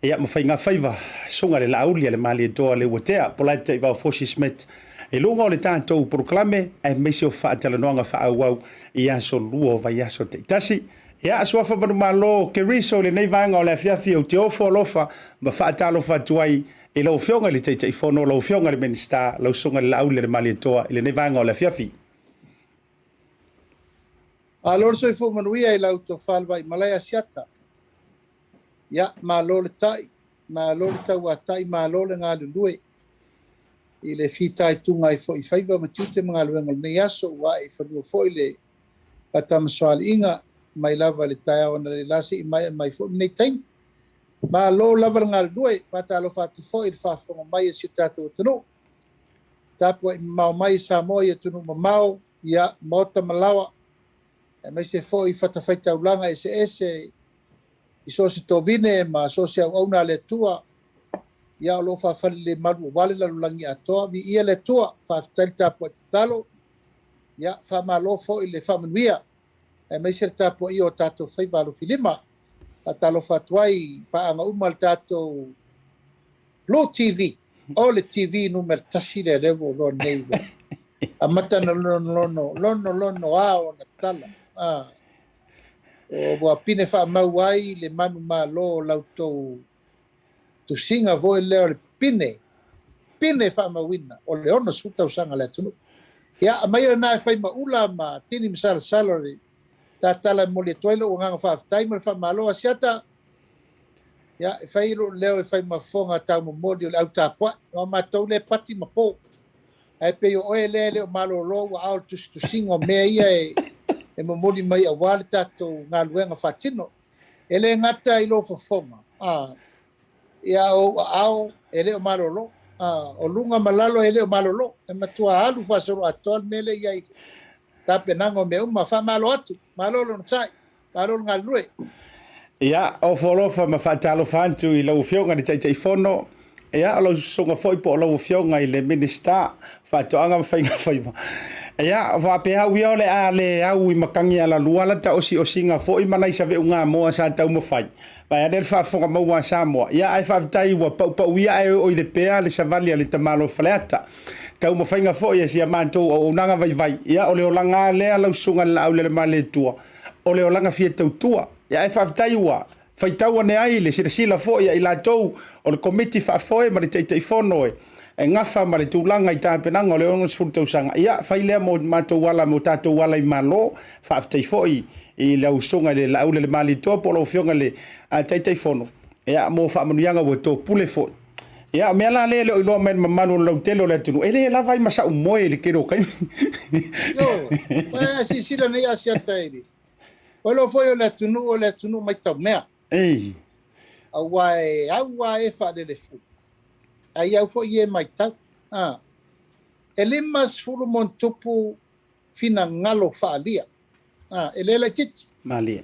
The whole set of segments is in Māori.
ia mawhainga whaiva sunga le Laaulialemalietoa Polataivao Schmidt e lunga o le tātou proklame e meisi o whaatalanoanga whaauau i aso luo vai aso te itasi. Ia asuafa manu malo ke riso le nei vanga o le afiafi o te ofo alofa ma whaatalo whatuai e lau fionga le teitei whono, lau fionga le minister, lau sunga le Laaulialemalietoa le nei vanga o le afiafi. Alorso i fu manuia i lau to falva i malaya siata. Ia malo le tai, malo le tau atai, malo le ngā lulue. I le fitai tunga i fo i whaiva matiute mga luenga le nei aso wa i whanua fo i le patamaswali inga mai lava le tai awana le lasi i mai fo nei taim. Malo lava le ngā lulue, pata alo whati fo i le whafonga mai e si tātou tanu. Tāpua i mau mai Samoa i tunu mamau, ia mota malawa. E mai se fo i whatawhaita ulanga e se i so se tovine ma so se au na le tua ia lo fa fali le malu wale la lulangi atoa vi ia le tua fa talta po talo ia fa malo fo i le fa manuia e mai se tapo io tato fai valo filima talo fa tuai pa anga umal tato Blue TV o le TV numero tashi le levo lo nei amata no ao na tala o wa pine fa mau ai le manu malo lautou tu singa vo le pine fa mawina o le ono suta usanga le tunu ya mai na fa ma ula ma tini misal salary ta tala mo le toilo o nga fa time fa malo asiata ya fa ilo leo fa ma fonga ta mo modi au ta kwa o ma to le pati ma po ai pe o ele o malo lo wa au tu singa me ia e mamoni mai a wale tatou ngā luenga whatino. Ele ngata i lo fofonga. Ia o ao ele o marolo. O lunga malalo ele o marolo. E matua alu whasoro atoal mele iai. Tape nango me uma wha malo atu. Malolo no tai. Malolo ngā lue. Ia o wholofa ma whatalo whantu i lau fionga ni teitei whono. Ia o lau songa foi po o lau fionga i le minister. Whatoanga mwhainga whaiva. Ia va pe au ia le ale au I makangi ala luala ta osi nga fo I mana isa ve unga mo sa tau mo fai va ia fa fonga mo wa Samoa ia ai fa tai wa pa ia ai o le pea le savali le tamalo flata tau mo fai nga fo ia sia manto o nanga vai ia o le olanga le ala sunga Laaulialemalietoa o le olanga fie tau tua ia ai fa tai wa fai tau ne ai le sila fo ia ila tou o le committee fa fo e ma le tei fono e ngafa ma le tūlanga I tāpenanga o le onga sfurtausanga. Ia, whai lea mo mātou wala mo tātou wala I malo, whaaftei foi I le ausunga le Laaulialemalietoa po lau fionga le teitei fono. Ia, mo whaamanuianga wa tō pule foi. Ia, mea la le o iloa men mamanu lau telo le tunu. Ele la vai masa umoe le kero kai. Yo, wai asi sila nei asi atairi. Walo foi o le tunu mai tau mea. Ei. Awa e wha le fu. Ai au fo ie mai tau. E limas furu mon tupu fina ngalo whaalia. E lela titi. Malia.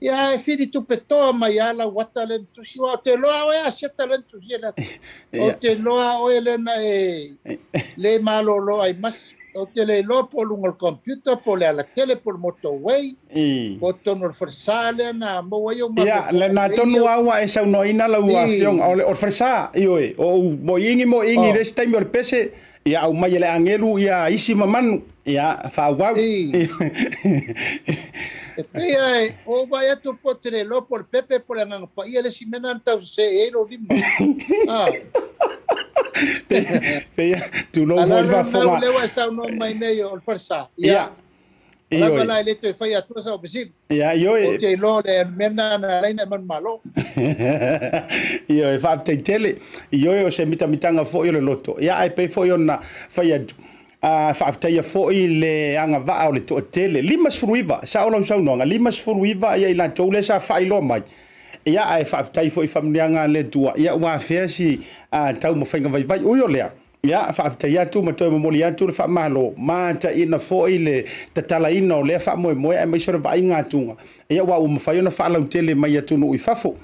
Ia e whiri tupe toa mai ala wata le ntusi. O te loa oe aseta le ntusi. O te loa oe lena le malo loa ai mas. O te le loa po lunga el computer, po le ala tele, po le motorway. Po tono el forsale na mo wai o ma. Ia, le na tonu awa e sau noina la ua fionga. O le orfresa, ioe. O mo ingi resi taimi o le pese. Ia au mai le angelu, ia isi mamanu. Ia, whauau. E pea e, o vai atu po te le loa po le pepe, po le ngangapa. Ia le si mena antau se e lo lima. Pea, tu lo voi va fonga. Ala lewa sa no mai nei o farsa. Ia. Ala bala le te fai atu sa o besil. Ia, ioe. O te lo le mena na leina man malo. Ioe, fa te tele. Ioe o se mitanga fo le loto. Ia ai pe fo na fai atu. Whaaftaia foi le anga vaa o le toa tele. Limas furuiva, sa olau saunonga. Limas furuiva ia ila toule sa whailo mai. Ia ai whaaftai foi whamnianga le tua. Ia ua whea si tau mo whainga vai uio lea. Ia whaaftai atu ma toi mamoli atu le whaamalo. Mata ina foi le tatala ina o lea whaamoe ai maisora vai ngā tunga. Ia ua umawhai ona whaalau tele mai atu no fafo.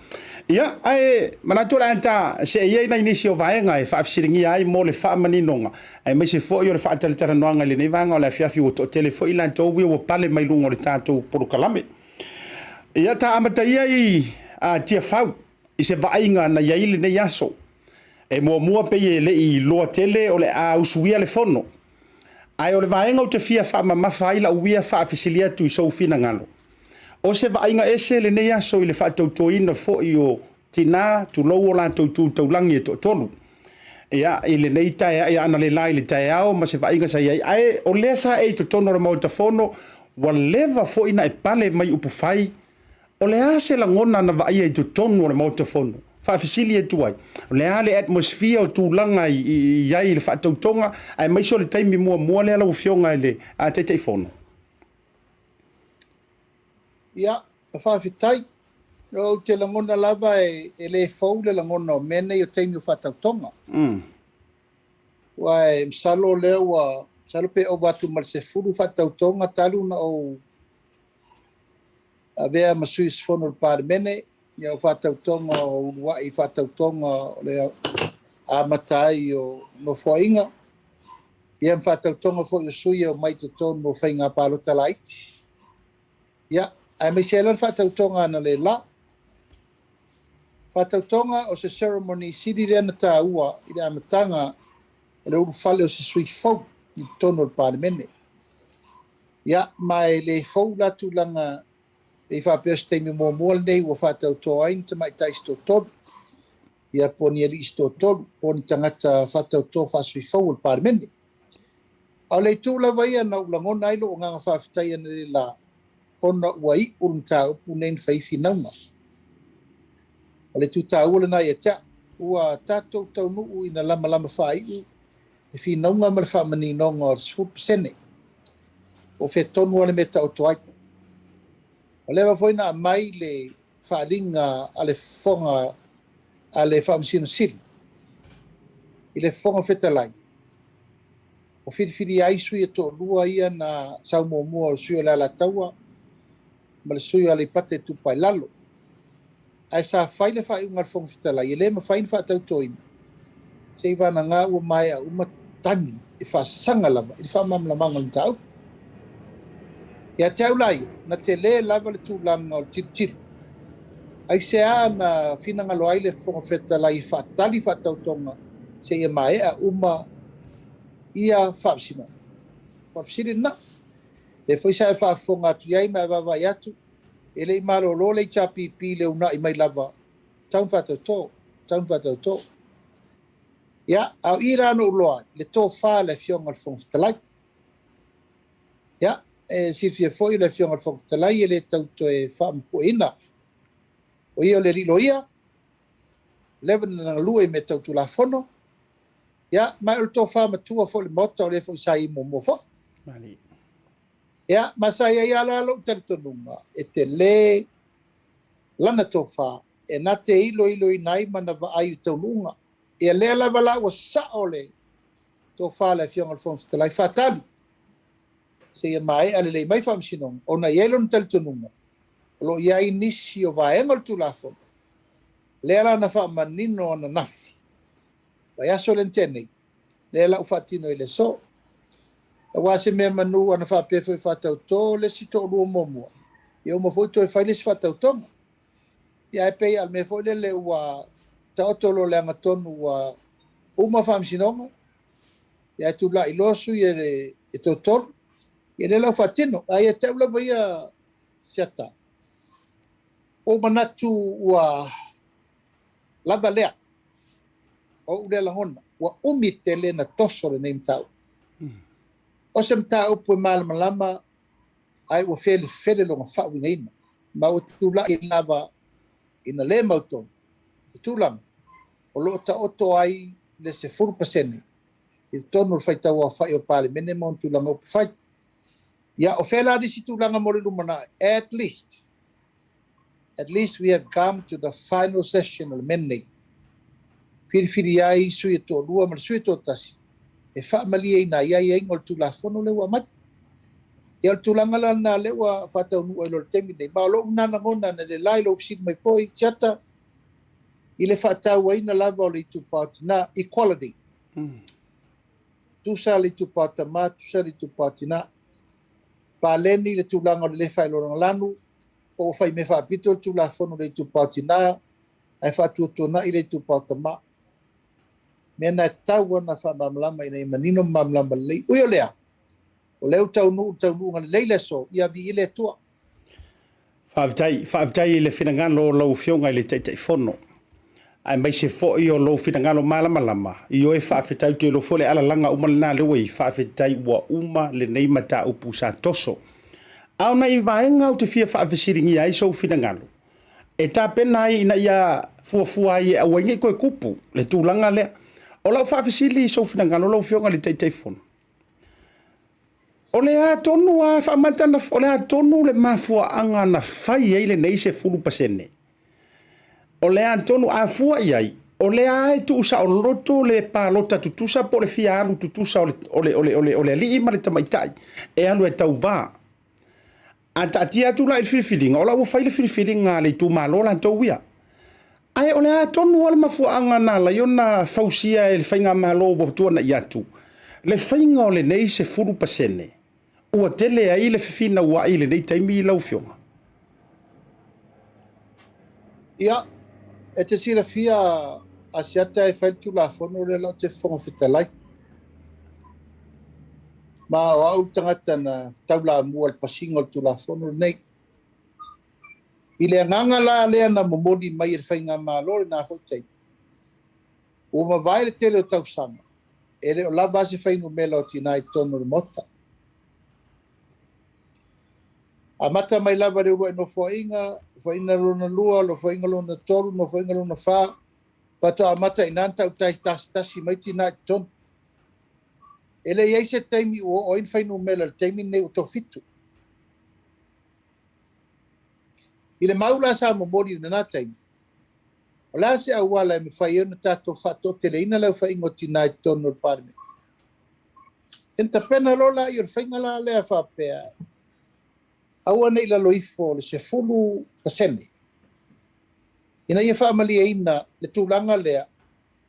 Ia, ai, manatura anta se ia ina inisi o vaenga e whaafisiringi ai mo le whaamaninonga. Ai mai se fo i o le whaatalatara noanga le nei vanga o le afiafi o to tele fo ila tau wi o pale mai lunga o le tātou porukalame. Ia ta amata ia I tia whau. i se vainga na yaile ne yaso e mua pe le i loa tele o le a usuia le fono ai o le vaenga o te fia fa ma faila uia fa fisilia tu so fina ngalo o se vainga ese le ne yaso i le fa to ina fo i o tina tu lo la to langi to tolu ia ile nei tai ia ana le lai le tai ao ma se vainga sa ia ai o le sa e to tono mo te fono wa leva fo ina e pale mai upu fai o le ase la ngona na vai e to tono mo te fono fa fisilia tu ai o le ale atmosphere o tu langa i ia le fa to tonga ai mai so le taimi mo le ala o fionga le a te fono ia fa fitai o te langona lava e le fau le langona o mene i o taimi o whatautonga. Wai msalo leo wa salo pe o watu mal se furu whatautonga talu na o a vea masui sfono o pare mene ia o whatautonga o wai whatautonga o le a matai o no foinga ia whatautonga fo i sui o mai to tono mo whainga palota laiti. Ia, ai me se lan whatautonga na le la Whatautonga o se ceremony siri rena tā ua i le amatanga o le uru fale o se sui fau i tono o parlemene. Ia, mai le fau latu langa le whapea se teimi mua nei ua whatautoa ain ta mai tai sto tolu. Ia poni ali sto tolu, poni tangata whatautoa whasui fau o parlemene. Au le tūla waia na ulangona ailo o nganga whawhitai ana le la ona ua i urunta upu nein whaifi naunga. O le tūtāua lana ia tea, ua tātou tau nuu ina lama whaiu, e whinaunga ma le whamaninonga o 10%. O whetonu ane me tau toai. O lewa foina mai le whaalinga a le whonga a le whamasino sili. I le whonga whetalai. O whiriwhiri aisu i to lua ia na saumomua o sui o le ala taua, ma le sui o le pate tupai lalo. Ai sa faile fa ungar fong fitala i le ma fain fa tau toina sei vana nga ua mai a uma tangi i fa sanga lava i fa mam la mangal tau ia tau lai na te le lava le tu langa o tir ai se ana fina ngalo ai le fong fitala i fa tali fa tau tonga sei e mai a uma ia fa sino fa sino le foi sa fa fonga tu ai mai va vai atu ele i malo lo le chapi pi le una i mai lava tau fato to ya au ira no loa le to fa le fiong al fong talai ya si fie foi le fiong al fong talai le tau to e fa po ina o io le riloia leven na lue me tau tu la fono ya mai o to fa ma tua fo le moto le fo sai mo fo mali ia masaya ia la lo tertonunga e te le lana tofa e na te ilo nai mana va ai taulunga e le la vala o saole tofa la fiong alfons te lai fatali se ia mai ale le mai fam sinon ona yelon tertonunga lo ia inisi o va engol tu la fo le la na fa manino na nafi va ya solentene le la ufatino ile so wa se me manu ana fa pe fa tau to le si to lu momo e o mo foi to fa le fa tau to ya pe al me foi le wa ta to lo le ngaton wa uma fam sinonga ya tu la ilosu ye e to tor ye le la fatino ai te la via seta o manatu wa la balea o le la hona wa umitele na toso le nem tau o se mta upu malama ai o fele longa whawinga ina ma o tula i lava ina le mauton tulang o lo ta oto ai le se 4% i tonu l whaitau a whai o pale mene mon tulang o whai ia o fela disi tulanga mori lumana at least we have come to the final session of mene whiri ai sui to lua ma sui to tasi e fa mali na ia ngol tu la fono le wa mat ia tu la ngala na le wa fa tau no lo temi nei ba lo na ngona na le lai lo sit mai foi chata ile fa tau ina la vole tu partner equality tu sali tu partner tu sali tu partner pa leni le tu la ngol le fa lo lanu o fa me fa pito tu la fono le tu partner ai whaatuatuna i le tupau tama. Mea na tau ana whamamlama i nei manino mamlama lei. Ui o lea. O leo taunu ngana leile so ia vi ile tua. Whaavitai i le whinangalo lau fionga i le teitai whono. Ai mai se fo i o lau whinangalo malama. I o e whaavitai tu lo fole ala langa uma le nā lewa i whaavitai ua uma le nei mata upu sa toso. Au na i vaenga au te fia whaavisiringi ai so whinangalo. E tā pena ai ina ia fuafua ai e awainga i koe kupu le tūlanga lea. O lau whaavisiri i so whinangalo lau fionga le teitai whono. O le a tonu a whaamatana, o le a tonu le mafua anga na whai ei le nei se 10%. O le a tonu a fua iai, o le a e tuusa o loto le pālota tutusa po le fia alu tutusa o le li ima le tamaitai, e alu e tau vā. A tatia tu la il filfilinga, o la ua whai le filfilinga le tu malola tau ia. Ai o le a tonu o le mafua anga na la iona fausia e le whainga malo wa tuana iatu. Le whainga o le nei se 10%. Ua tele ai le fifina ua ai le nei taimi I lau fionga. Ia, e te sira fia asiata e whaitu la whono le lau te whonga whitalai. Ma o au tangata na taula mua le pasingo tu la whono nei. I le nganga la lea na momodi mai e whainga maa lore na whaitai. Ua ma vai le tele o tau sama. E le o la base whainu mela o tina I tono le mota. A mata mai lava re ua no whainga lona lua, lo whainga lona toru, no whainga lona wha. Pato a mata I nanta u tai tasi mai tina I tono. Ele iei se taimi ua oin whainu mela le taimi nei o tau fitu. I le maula sa momori na nā taimi. O la se au wala e me whai euna tātou whato te le ina lau whainga o tina I tono le parime. Enta pena lola I o le whainga la lea whapea. Aua nei la loifo le se 10%. Ina ia whaamalia ina le tūlanga lea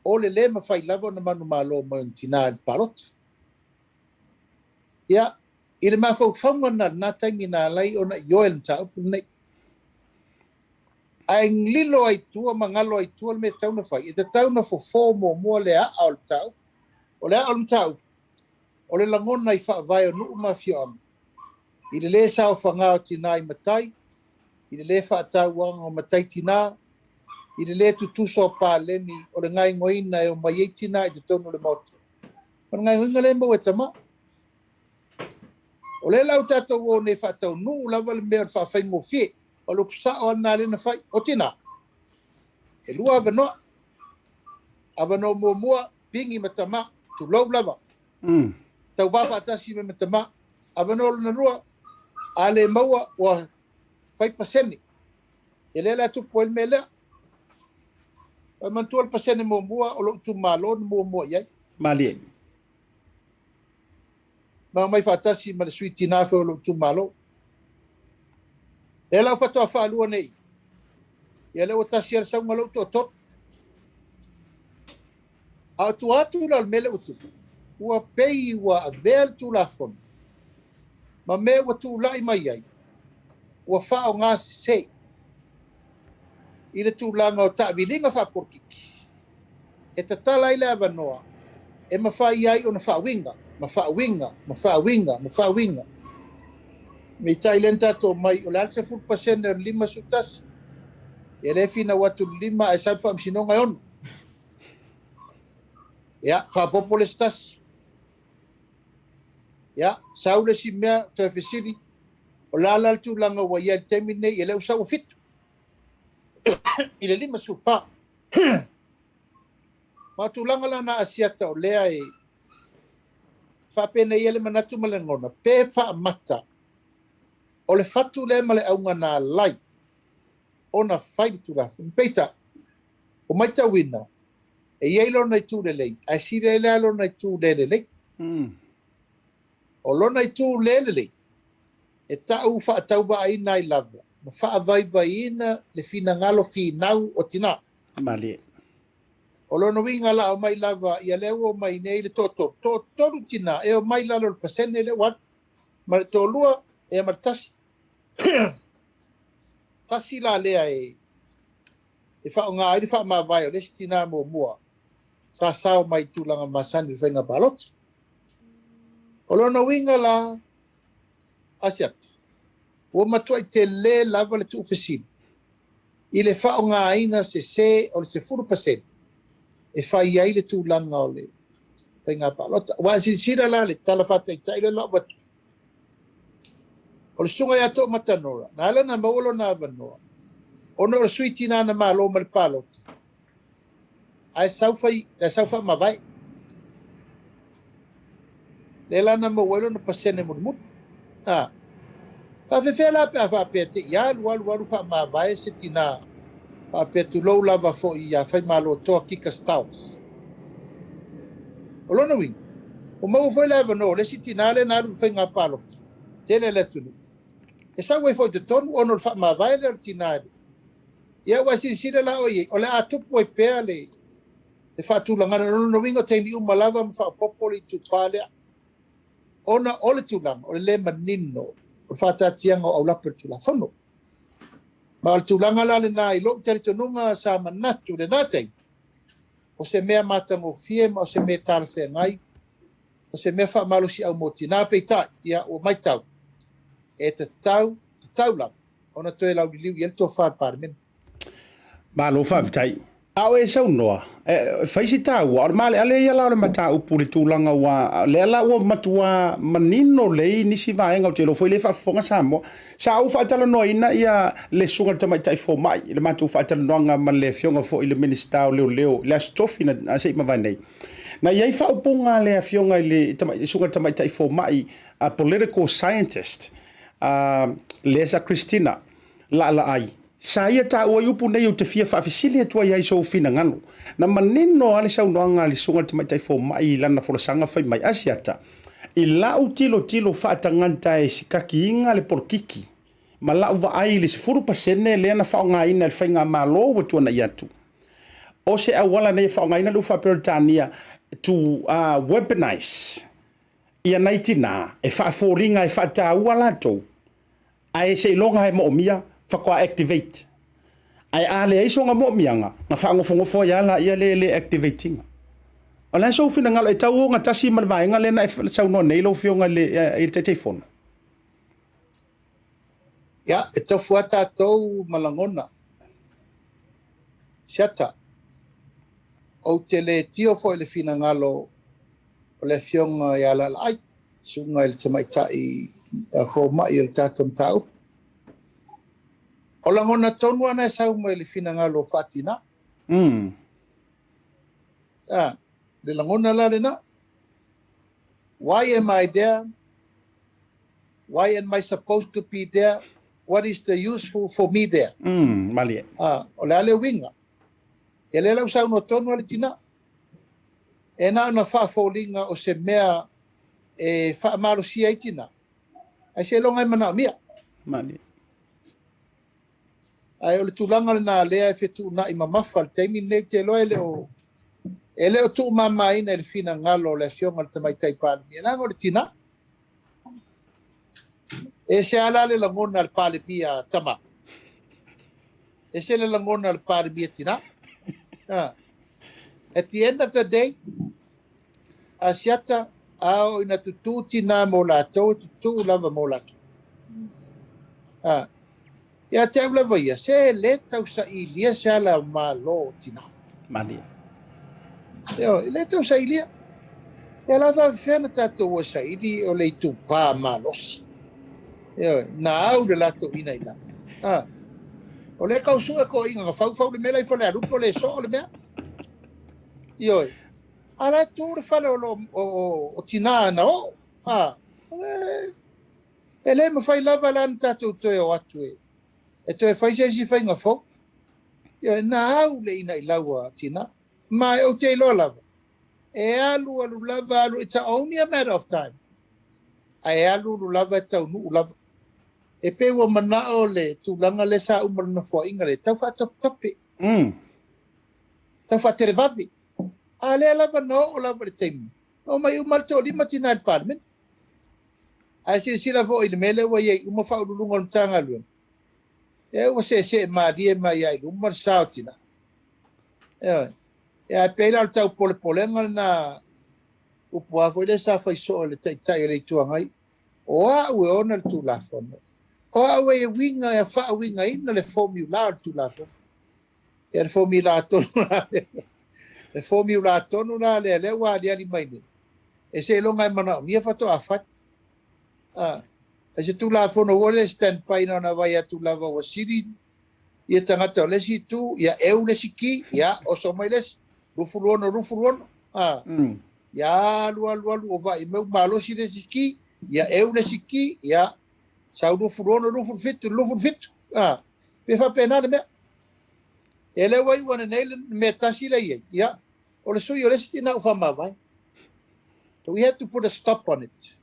o le le mawhai lava na manu malo mai on tina le parota. Ia, I le mawhau whaunga na taimi na lai o na ioe na taupu nei. Ai lilo ai tua, mangalo ai tua le me tauna whai. E te tauna fo mua le a au le tau. O le a au le tau. O le langona I whaavai o nuu mafio amu. I le sao whanga o tina I matai, I le whaatau wanga o matai tina, I le tutuso o pāleni o le ngai ngoina e o mai tina I te tono le mota. O le ngai ngoina le mau e tama. O le lau tātou o ne whaatau nuu lava le mea whaafai ngō fie, o le kusa o anā le na whai, o tina. E lua avanoa. Avanoa mua pingi matama, tu lau lava. Tau wafa atasi me matama, avanoa le na rua, ale maua wa 5%. Ele la tu poel mele. Mantua le pasene mo mua o lo tu malo mo mo ia. Mali. Ma mai fatasi ma le suiti na fo lo tu malo. Ela fa to fa lu nei. Ele o tasi sa malo to to. Atu la mele utu. Ua pei wa vel tu la fon. Ma me wa tu lai mai ai. Ua whao ngā se. I le tu langa o ta'wilinga wha porkiki. E ta tala i le avanoa. E ma whai ai o na whawinga. Ma whawinga. Me tai lenta to mai o le alse 4% o lima sutas. E le fina watu lima e sa wha msinonga ono. Ya, wha popole stas. Ya, saule si mea to e fesiri. O lala tu langa wa ia temi nei e le usa o fitu. I le lima sufa. Ma tu langa lana asiata o lea e whapena i ele manatu malengona. Pe wha mata. O le fatu le male aunga nā lai. O na whai tu rafu. Peita, o maita wina. E ielo nei tu le lei. A sire ele alo nei tu le lei. O lona i tu le lei. E tau whaatau ba aina I lava. Ma whaavai ba ina le fina ngalo finau o tina. Mali. O lona winga la o mai lava ia leo o mai nei le toto. Toru tina e o mai lalo le pasene le wat. Ma le tolua e ma tasi. Tasi la lea e. e fa nga ai fa ma vai o le tina mo mua sa sao mai tulanga masani venga balot o lona winga la asiat o matua te le lava le tu ofisina i le fa nga aina se o se 4% e fa ai le tulanga o le venga balot wa sira la le tala fata i le lo o le sunga ya to matanora na la na maulo na vanoa ono o suiti na na malo mal palot ai saufa ma vai le la na maulo na pasene mut fa fe la fa pete ya wal fa ma vai se tina fa petu lo lava fo ia fa malo to kika staus o lona wi o mau foi lava no le sitina le na fa nga palot tele le tunu e sa we foi de ton ono fa ma vai le tina ia wa sira la o le atupu e pele e fa tu langa no wingo te mi malava fa popoli tu pale ona ole tu langa o le manino o fa ta tianga o la per tu la fono ma tu langa la le nai lo te to nunga sa manatu le nate o se mea mata mo fie ma o se me tal fe ngai o se me fa malo si au motina pe ta ia o mai tau e te tau la ona to la liu il to fa par men Malo whawhitai. Au e sau noa. Whaisi tā ua. Ora male ale ia laura mata upuri tūlanga ua. Le ala ua matua manino lei nisi vaenga o te lo foi le whafonga Samoa. Sa au whaatala noa ina ia le sunga tamai tai fo mai. Le matu whaatala noanga ma le fionga fo i le minista o leo. Le astofi na sei ma vanei. Na iai whaupunga le fionga i le sunga tamai tai fo mai. A political scientist. Lesa Christina. La ai. Sa ia ta ua yupu nei o te fia whaafisili atua iai so fina nganu. Na manino ale sau noanga le sunga te mai fo mai lana forasanga whai mai asiata. I lau tilo whaatanganta e sikaki inga le porkiki. Ma lau wa ai le sifuru pasene le ana whaonga ina le whainga malo wa tuana iatu. O se awala nei whaonga ina lu whaperitania to weaponize. Ia naitina e whaaforinga e whaataua lato. Ai se ilonga he moomia. Whakua activate. Ai ale ai songa mo mianga. Nga whaangofongofo ia la ia le activating. O la so fina ngalo e tau o nga tasi marwaenga le na e sau no neilo fionga le te telefona. Ya, e tau fuata tau malangona. Siata. O te le tio fo le fina ngalo o le fionga ia la ai. Sunga il te maitai fo mai il tatum tau. O langona tonu ana e sau mai le fina ngalo fatina. Le langona la na. Why am I there? Why am I supposed to be there? What is the useful for me there? Malie. O le ale winga. E le lau sau no tonu ale tina. E na ana whaafolinga o se mea e whaamaro si ai tina. Ai se longa mana mia. Malie. Ai o le tūlanga le nā lea e whetu na i mamafa le teimi nei te loe le o tū mama ina le fina ngalo le fionga le tamai taipani. E nanga o le tina. E se ala le langona le pale pia tama. E se le langona le pale pia tina. At the end of the day, a siata au ina tutu tina mo lato, tutu lava mo lato. Ia te aula vaia, se le tau sa ilia se ala malo tina. Malia. Le tau sa ilia. E la va fena tatou o sa ili o le tu pa malos. Na au de lato ina ina. O le kausua ko inga fau le mela i fale alupo le so o le mea. Ala tu le fale o tina na o. E le ma fai lava lan tatou toe o atu e. E toi fai se si fai ngafo. Na au le ina i laua tina. Ma e o te ilo lava. E alu lava alu. It's only a matter of time. E alu lava e tau nuu lava. E pe ua manao le tūlanga le sa umarana fua inga le. Tau wha top tope. Tau wha tere vavi. A le lava no o lava le teimi. O mai umalte o lima tina il parmen. A si sila fo i le mele wa iei umafa ululunga o mtanga luan. E ua se maarie mai ai umar sao tina. e pe la tau pole na upua foi le sa fai so le tai le tuangai o a we ona tu la fono o a we winga e fa winga ina le formula tu la fono e le formula tonu le formula tonu le wa dia li mai e se longa mana mia fato a fat e se tu la fono wole stand pai na vai tu la wa siri ia tangata le si tu ia eu le siki ia o so mai les rufulono ia lua o vai meu malo si le siki ia eu le siki ia sau rufulono fit pe fa pena le me ele wai wana nei me tasi le ia o le sui o le stina o fa vai so we have to put a stop on it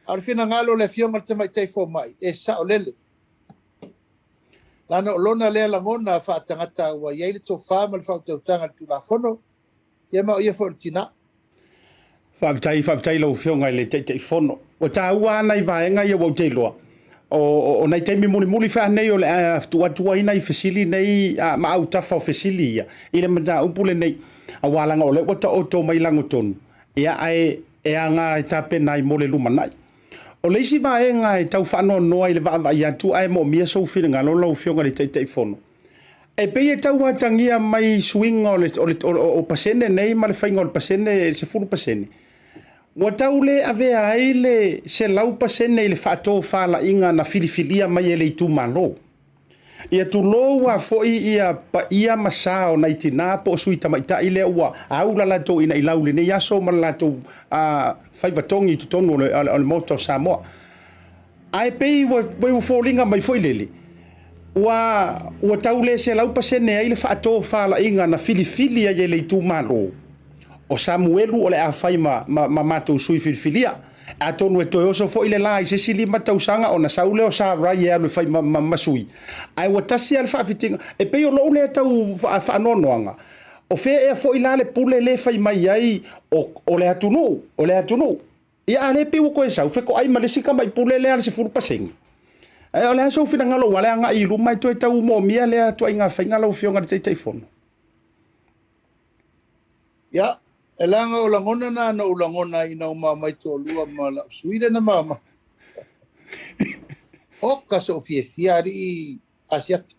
al fina ngalo le fionga te mai te fo mai e sa o lele lana lona le langona fa tangata wa ye le to fa mal fa to tanga tu la fono ye ma ye fortina fa tai lo fionga le te fono o ta ua nai vaenga ye wo te lo o nai te muli fa nei o le tu ina I fesili nei ma au ta fa fesili ia ile mata upule nei a wala nga o le o to mai lango tonu ia ai e anga ta pe nai mole luma nai o le isi vaenga e tau whano noa I le va ia tu ai mo mia so whiringa lo fionga le te fono. E pe e tau atangia mai swing o pasene nei ma le whainga o le pasene se furu pasene. Wa tau le avea ai le se lau pasene I le whato whala inga na filifilia mai e le tu malo. Ia tu loa foi ia pa ia masao na itina po sui tamaita ile ua au la to ina ilau le ia so ma la to faivatongi tu tonu le moto Samoa ai pe we fallinga mai foi lele ua tau le se lau pasene ai le fato fala inga na filifilia ye le tu malo o Samuelu o le a fai ma mato sui filifilia a tonu e toi oso fo ile lai se sili mata usanga ona saule o sa rai e alu fai masui ai watasi al fafitinga e pe o lo le tau fa nonoanga o fe e fo ila le pule le fai mai ai o le atunu ia ale pe ko esa fe ko ai malesika mai pule le al se furu paseng ai ole so fina ngalo wala nga I lu mai toi tau mo mia le to inga fa ngalo fionga te fono ya elanga o langona na o langona ina o mai to lua mala suile na mama o ka so fiari asiat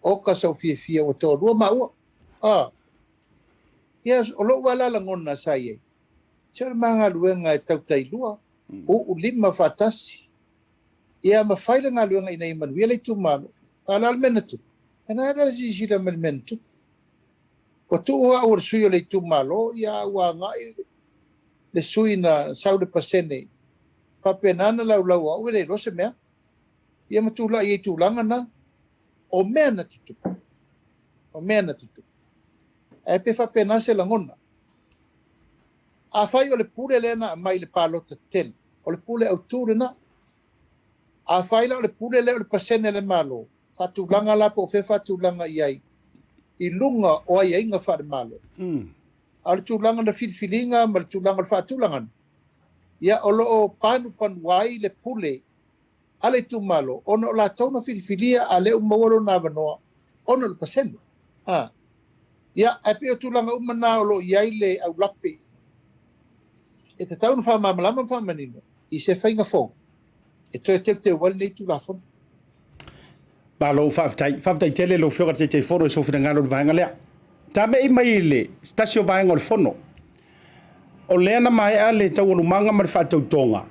o ka so fia o to lua ma yes o lo wala langona sai ser manga luenga tautai lua o lima fatasi ia ma faila nga luenga ina Emmanuel tu malo ala menatu ana ala jida menatu o tu o sui o le tu malo ia wa ngai le sui na saude pasene fa penana la o le rose mea ia matu la I tu langa na o mena tutu e pe fa pena se langona a fai o le pule lena mai le palota ten o le pule auture na a fai o le pule le o le pasene le malo fa tu langa la po fe fa tu langa iai I lunga o ai inga fa de malo al tu langa na filfilinga mal tu langa fa tu langa ia o lo panu wai le pule ale tu malo ono la tona filfilia ale umawolo na vanoa ono le pasene ia ape o tu langa umana o lo iai le au lape e te tau na wha mamalama wha manino I se whainga fō e toi te wale nei tu la fō ba lo whaftai tele lo whioka te whono e sofina ngalo le vaenga lea ta me I mai le stasio vaenga o le whono o lea na mai a le tau alumanga ma le whatau tonga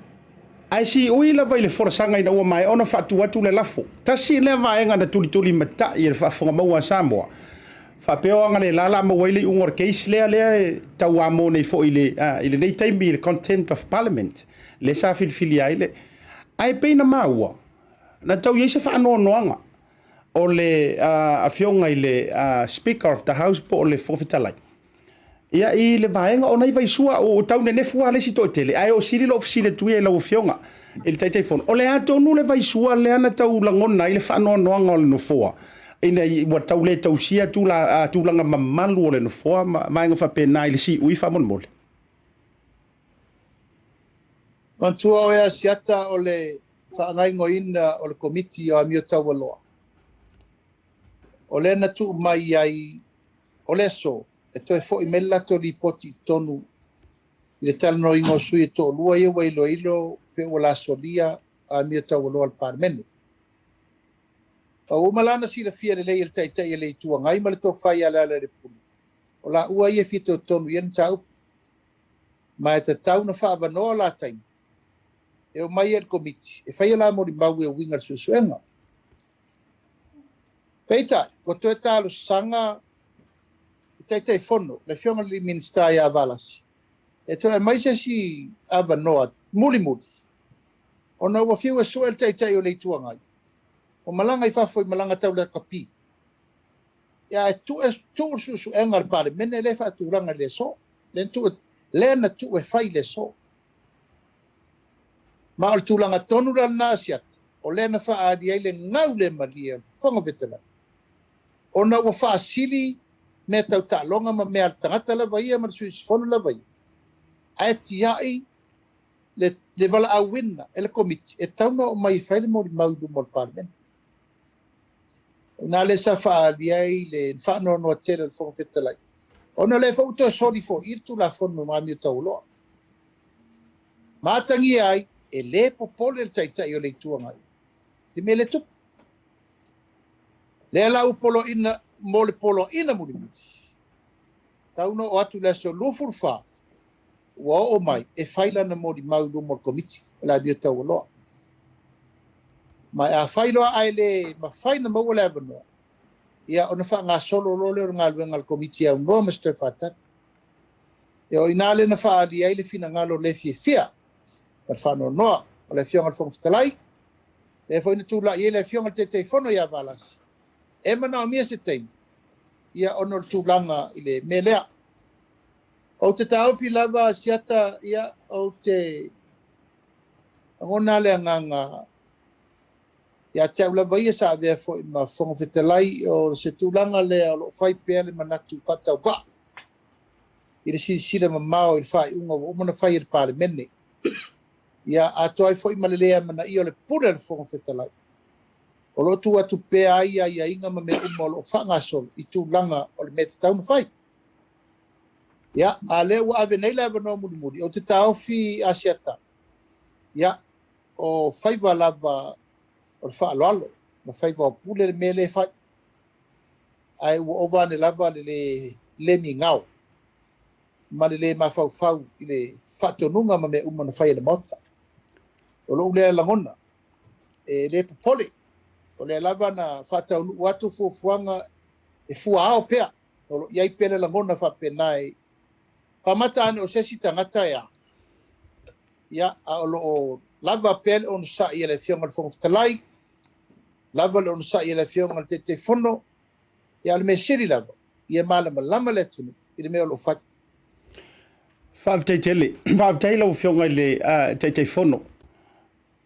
ai si ui la vai le whorasanga ina ua mai ona whatu atu le lafo ta si le vaenga na tuli mata I le whafunga maua Samoa whapeo anga le lala ma waile ungor case lea tau amo nei fo ile nei taimi le content of parliament le sa filfili ai peina maua na tau yeise whaanoanoanga o le a fionga I le speaker of the house po o le fofitalai ia I le vaenga o nei vai sua o tau ne nefua le si tele ai o siri lo ofisile tuia la fionga il tai fon o le ato nu le vai sua le ana tau langona I le whaanoanoanga o le nofoa ina wa tau le tau sia tu langa mamalu o le nofoa mainga whapena I le si ui whamon mantua o ea siata o le whaangaingo ina o le komiti o amio tau aloa o le na tu mai ai o le so e toe fo'i me lato li poti tonu i le tala no ingo sui e to lua ia wa ilo pe o la solia a mia tau alo al parmene. O malana si la fia le leir tai tai le tua ngai ma le to fai ala le pulu. O la ua ia fito tonu ia tau ma e te tau na wha no la tai. E o mai el komiti e fai ala mo di mau e wingar susuenga. Peita, ko to e talo sanga tai tai fono le fionga li minsta ia valas. E to e mai se si ava noa muli muli. O na ua fiu e so el tai tai o le tua ngai. O malanga i fafo i malanga tau le kapi. Ia e tu susu e ngar pare, mene le fa tu ranga le so. Le na tu e fai le so. Ma al tu langa tonu la nasiat. O le na fa adi ai le ngau le maria, whanga vetela. O na ua fa asili me tau ta longa ma me al tangata la vai, ma sui sifono la vai. Ai ti ai le vala a winna, e le komiti, e tau na o mai fai le mori mau du mol parmen. Na le sa fa ai le fa no no tere fo fetelai ona le fo to sori fo irtu la fo no mami to lo matangi ai e le popole el tai tai o le tua mai si me le tu le la u polo ina mo le polo ina muri tau no o atu le so lufur fa wa o mai e faila na mo di mau do mo komiti la bi to lo ma a failo ai le ma faina mo le bano ia ona fa nga solo lo le nga le ngal komiti au no mesto fata e o inale na fa di ai le fina ngalo le fia per fa no le fio ngal fong stalai le fo ni tu la ie le fio ngal te fono ia valas e mana mi se tem ia ono tu langa ile melea o te tau fi lava siata ia o te ngona le nganga ia te ula vai sa ve fo ma fong fetelai o se tulanga le o fai pele manatu fata ba ile si le mamao il fai o mona fai il parlemene ia atoi fo malelea mana i o le pura le fong fetelai o lo tu atu pe ai ia inga ma me lo fanga sol i tulanga o le mete tau fai ia ale wa ave nei le no muri o te tau fi asiata ia o fai va lava o fa lalo ma fai ba pule le mele fa ai o va ne lava le mingau ma le ma fa ile fato nunga ma me uma na fai le mota o lo le la ngona e le poli o le lava na fata watu fu fuanga e fu ao pea o lo ia pele la ngona fa penai pa mata ane o sesi tangata ia o lo lava pele on sa ia le fionga fong talai lava le on sa ia le fionga te fono ia le mesiri lava ia malama lama le tunu i le mea lo fat Faafetaitele lo fionga le te fono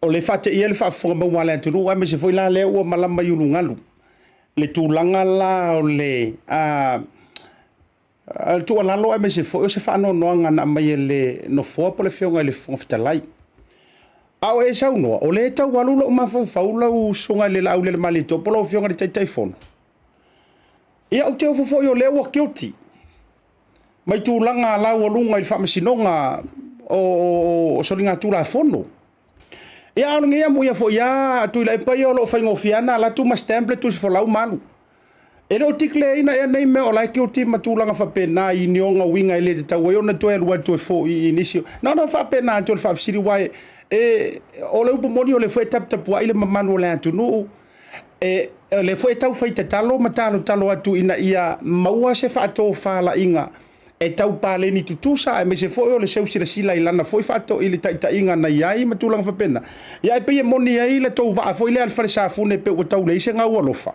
o le fate ia le faafofoga maua le atunuu ai ma se foi la lea ua malama i ulugalu le tulaga la o le tualalo ai ma se foi o se faanoanoaga na mai le nofoa po le fionga i le fofoga fetalai a o e saunoa o le taualu lo'u mafaufau lau suga i le laaulialemalietoa po lau fionga le taitaifono ia o te ofo fo'i o lea ua guilty mai tulaga lau aluga i le faamasinoga o soliga tulafono ia aologea mo ia fo'i ia atu i lai pai o lo'o faigofiana a latu ma stamp le tusifolau malu e lo tikleina ia nei mea o lai guilty ma tulaga faapena inioga uiga i le tatau ai ona toe alua toe fo'i inisi na faapena atu o le faafesili uae e o le upomoni o le foi taputapua'i le mamalu o le atunuu e le foi tau faitatalo ma talotalo atu ina ia maua se faatofala'iga e tau paleni tutusa e me se foi o le seusilasila i lana foi faato i le taʻitaʻiga nai ai ma tulaga faapena ia e peia moni ai le tou va'a foi lea le falesafune pe ua tau lei se gau alofa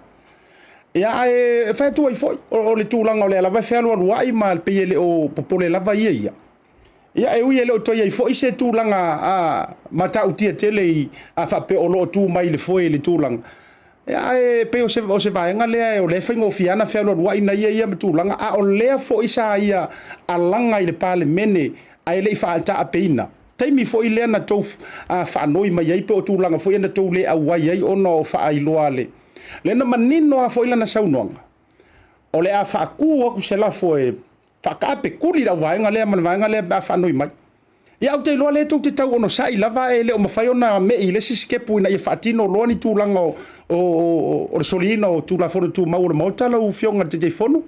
ia e fai atu ai foi o le tulaga o le alava e fealualua'i ma peia le o popole lava ia ia e ui e leo toi ai foi se tulaga ma ta'utia tele i a fa'apea o lo'o tu mai le foi le tulaga ia e pe o se vaenga lea o le faigofiana fealualua'i na ia ma tulaga a o lea fo'i sa ia alaga i le palemene ae le'i fa'ata'apeina taimi fo'i lea na tou fa'anoi mai ai pe o tulaga fo'i ana tou lē auai ai ona o fa'ailoa lena manino a fo'i lana saunoaga o le a whaaku aku se lafo e whakaape kuli lau vaenga lea man vaenga lea a whanui mai. Ia au te loa le tau te tau ono sai lava e le o mawhai ona me i le siskepu ina i whaatino loa ni tūlanga o le solina o tūla whono tū mau o mautala u whionga te whono.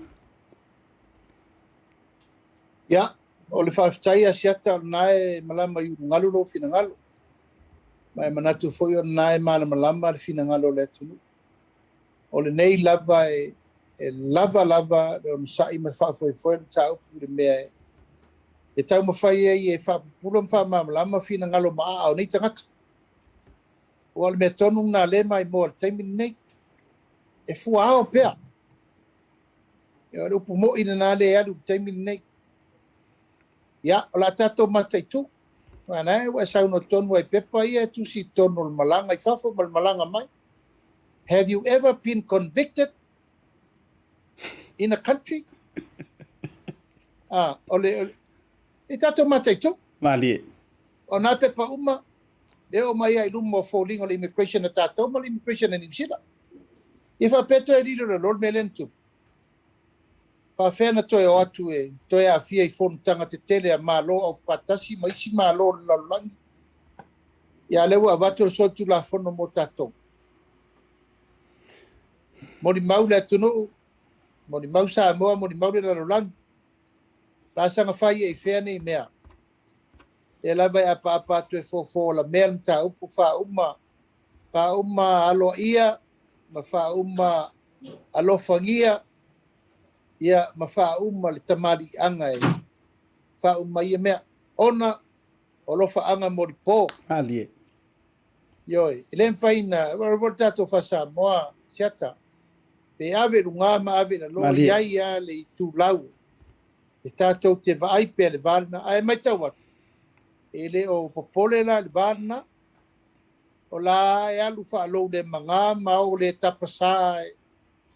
Ia, o le whaafitai a siata o nae malama i ngalu lo fina ngalo. Mai manatu foi o nae malama le fina ngalo le tunu. O le nei lava e lava le o sai ma whaafoi ta upu le mea e tau mawhai e whaapupula malama fina ngalo maa o nei tangata. O le mea tonu na le mai mo le taimi nei. E fua ao pea. E o le upu mo ina na le adu taimi nei. Ia, o la tato matai tu. Mana e wa sauno tonu ai pepa ia tu si tonu le malanga i whafo mal malanga mai. Have you ever been convicted in a country? Ole e tato matai tu. Mali. O na pepa uma e o mai ai lumo falling o immigration na tato mal immigration na nimsila. E fa peto e lilo le lol melentu. Fa fena toe o atu e toe a fia I fonutanga te tele a malo au fatasi ma isi malo lalangi. Ia lewa avatu le sotu la fono mo tato. Moni mau le atunu, moni mau Samoa, moni mau le lalangi. La sanga fai e fea nei mea. E lava e apa atu e fofo la mea mta upu fa uma alo ia, ma fa uma alo fangia, ia ma fa uma le tamari anga e fa uma ia mea ona o lo fa anga moripo Ali. yoi ele faina volta to fa Samoa siata pe ave lunga ma ave na lo ia le tu lau e tato te vai pe le varna ai mai tawa ele o popole la le varna o la e alu fa lo de manga ma o le tapasa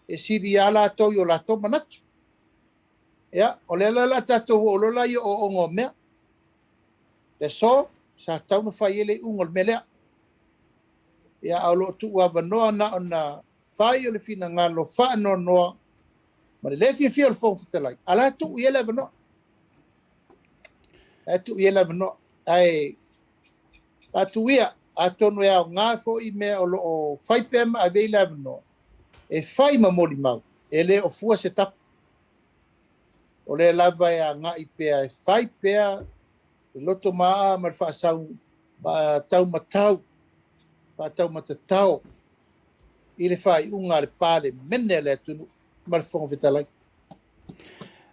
e siri ala to yo la to manatu. Ya, ole la tato o lola yo o ngo mea. Le so sa tau no fai ele ungol melea. Ya alo tu wa no na ona fai ole fina ngalo fa no no. Ma le fi el fon futelai. Ala tu yele no. E tu yele no. Ai atu ia atono ya nga fo I me o fai pem a veila no. E fai ma moli mau. Ele o fua se tap. O le lava e a ngai pea e whai pea e loto maa ma wha sau tau matau I le whai unga le pāle mene le tunu ma le whonga vitalai.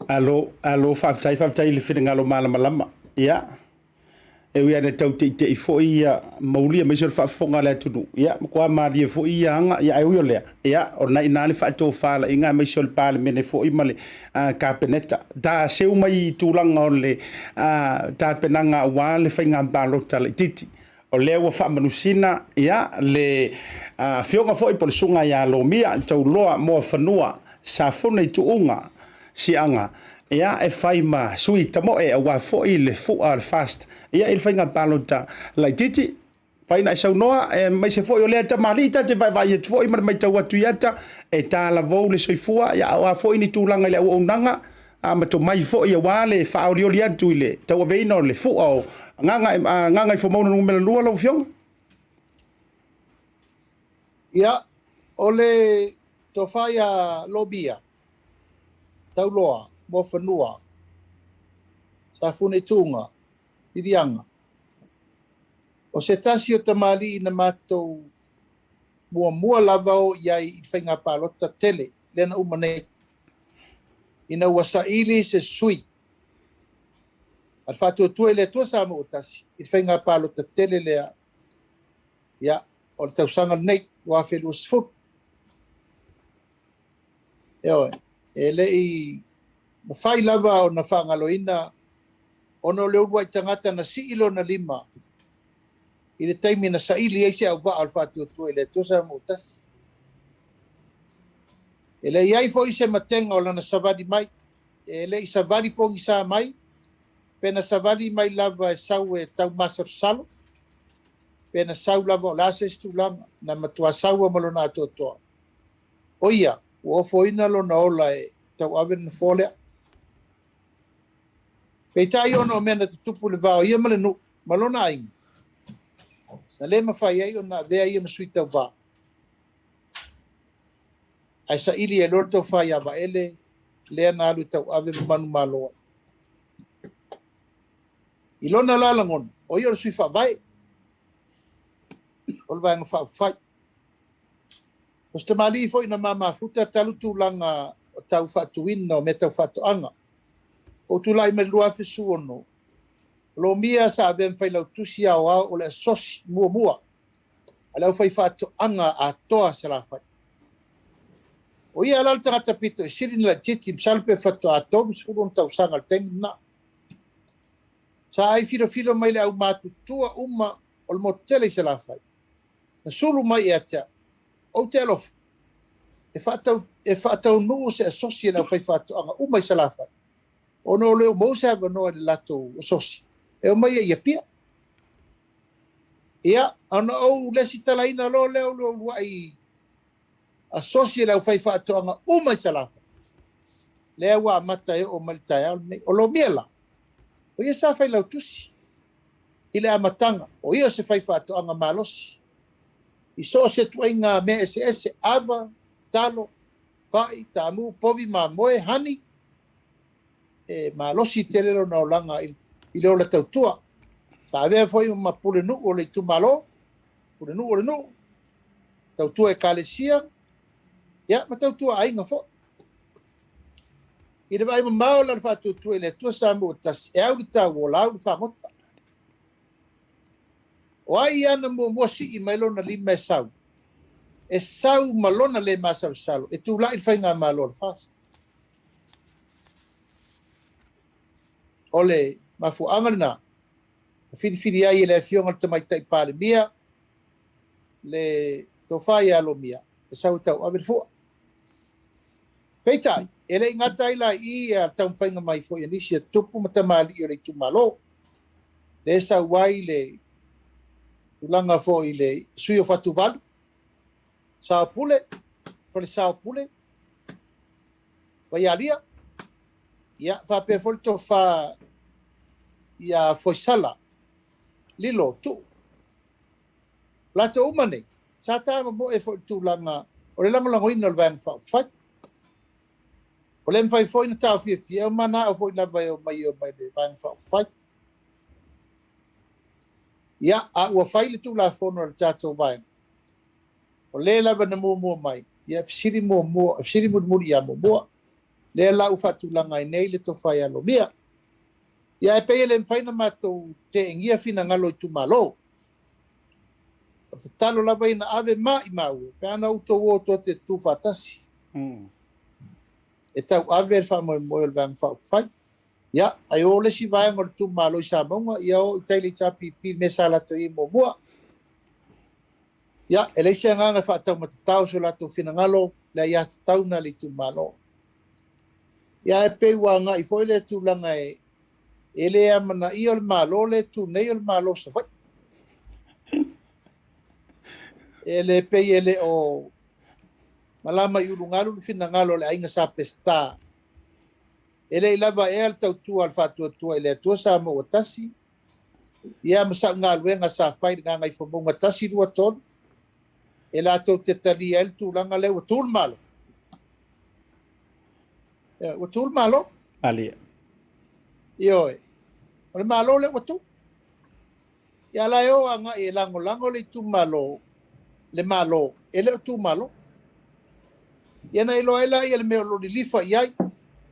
Alo whaftai le whina ngalo malama. Ia. E ui ane tau te I fo ia maulia mai sor whaafonga le tunu. Ia, kua maari e fo ia anga, ia e ui o lea. Ia, o nai nani whaato whaala inga mai sor pāle mene fo I male kāpeneta. Da seu mai tūlanga o le tāpenanga wā le whainga mpālota le titi. O lea ua whaamanusina, ia, le whionga fo I pole sunga ia lo mia, tau loa moa whanua, sa funa I tuunga, si anga. Ia e whai ma sui tamo e a wā fōi le fua le fast. Ia il whainga pālota lai titi. Whaina e sau noa e mai se fōi o lea ta marita te vai e fōi mai tau atu iata e tā la vau le soifua. Ia a wā fōi ni tūlanga le au unanga. A mato mai fōi a wā le whaorioli atu I le tau aveina o le fua o nganga I whamauna numela lua lau whionga. Ia o le to whai a lobia tau loa mo whanua, sa fune tunga, irianga. O se tasi o tamali I na mātou mua lava o iai I whainga pālota tele, lena umanei. Ina wasa ili se sui. Al whātua tue le tua sa mo o tasi, I whainga pālota tele lea. Ia, o le tausanga nei, wāwhelu o sifut. Eoe, e le I na whai lava o na whangaloina ono leo ua I tangata na si ilo na lima I le taimi na saili eise au wa al whātua tue le tosa mo tas. E le iai fo ise matenga o lana savadi mai. E le I savadi pongi sa mai. Pena savadi mai lava e sau e tau masar salo. Pena sau lava o lasa istulanga na matua sau a malona atoa toa. O ia, o foina lo na ola e tau ave na fole. Peitai ono mena tupu le vao ia male nu malona ai. Na le mafai ai ona vea ia masui tau va. Ai sa ili e lor tau fai ava ele lea na alu tau ave manu maloa. Ilona lalangon o ia sui fa vai. Ol vai fa fai. Os te mali foi na mama futa talu tu langa tau fa tuina o me tau fa anga. O tu lai me lua fisu ono. Lo mia sa ben fai lau tusi au au o le sos mua mua. Alau fai fa anga a toa se la fai. O ia alal tangata pito sirin la titi salpe fa to a toa msfurun tau sangal temi na. Sa ai filo mai le au matu tua uma o le motele se la fai. Na sulu mai e atea. O te alof. E whaatau nuu se asosia na fai whaatoanga umai se la fai. O no leo mousa ava noa le lato asosia. E o mai e ia pia. Ia, ana au lesi talaina lo leo luai asosia na fai whaatoanga umai se la fai. Lea wa mata e o malitai au nei. O lo miela. O ia sa fai lau tusi. Ile amatanga. O ia se fai whaatoanga malosi. I so se tuainga me ese ava, talo, fai, tamu, povi, ma moe, hani, ma losi telero na olanga i leo le tautua. Sa avea foi ma pule nu o le tu malo, pule nu o le nu, tautua e kalesia, ya, ma tautua ainga fo. I le vai ma mao la fa tautua i le tua sa mo tas e au li tau o lau li fa ngota. O ai ana mo mosi i mailo na lima e sau. E sau malona le masau salo. E tu lai fai ngā malona fast. Ole, mafu angalina. Fili ai le fionga te mai tai pale mia. Le tofai alo mia. E sau tau avel fua. Peitai, e le ngata ila i a tau whainga mai fo i anisi a tupu matamali i o le tu malo. Le sau wai le ulanga fo i le sui o fatu valu. Sao pule, fole sao pule. Vai alia. Ia, fa pe fole to fa ia foi sala. Lilo tu. Lato umane. Sa ta mo e fo tu langa. O le langa lango ina vang fa fa. O le mfai fo ina tau fi o mana o fo ina vai o mai le vang fa fa. Ia, a ua fai le tu la fono le tato vai. O le lava na mua mai. Ia fisiri mua, fisiri muri ia mua. Le la u fatu langa i nei le to fai alo mia. Ia e pei le mfai na mato te ingia fina ngalo i tu malo. O te talo lava ina ave mai maue. Pe ana uto uo to te tu fatasi. E tau ave fa moe le vang fa fai. Ia, ai o le si vai ngol tu malo i sa maunga. Ia o i taili chapi pi me sala to i mua. Ia, e leisi anganga whaatau matatau so lato whinangalo, le ia tatau na le tu malo. Ia e pei wanga i foi le tu langa e le amana i o le malo le tu nei o le malo sa vai. E le pei e le o malama i ulungalu le whinangalo le ainga sa pesta. E le ilava e al tau tua al whatua tua i le atua sa mo watasi. Ia masa ngā luenga sa whai ngā ngai whamunga tasi rua tonu. E la tau te tali el tu langa le watul malo. Watul malo? Alia. Ioe. O le malo le watu. Ia la eo anga e lango le tu malo. Le malo. E le tu malo. Ia na ilo ela ia le meo lo li lifa iai.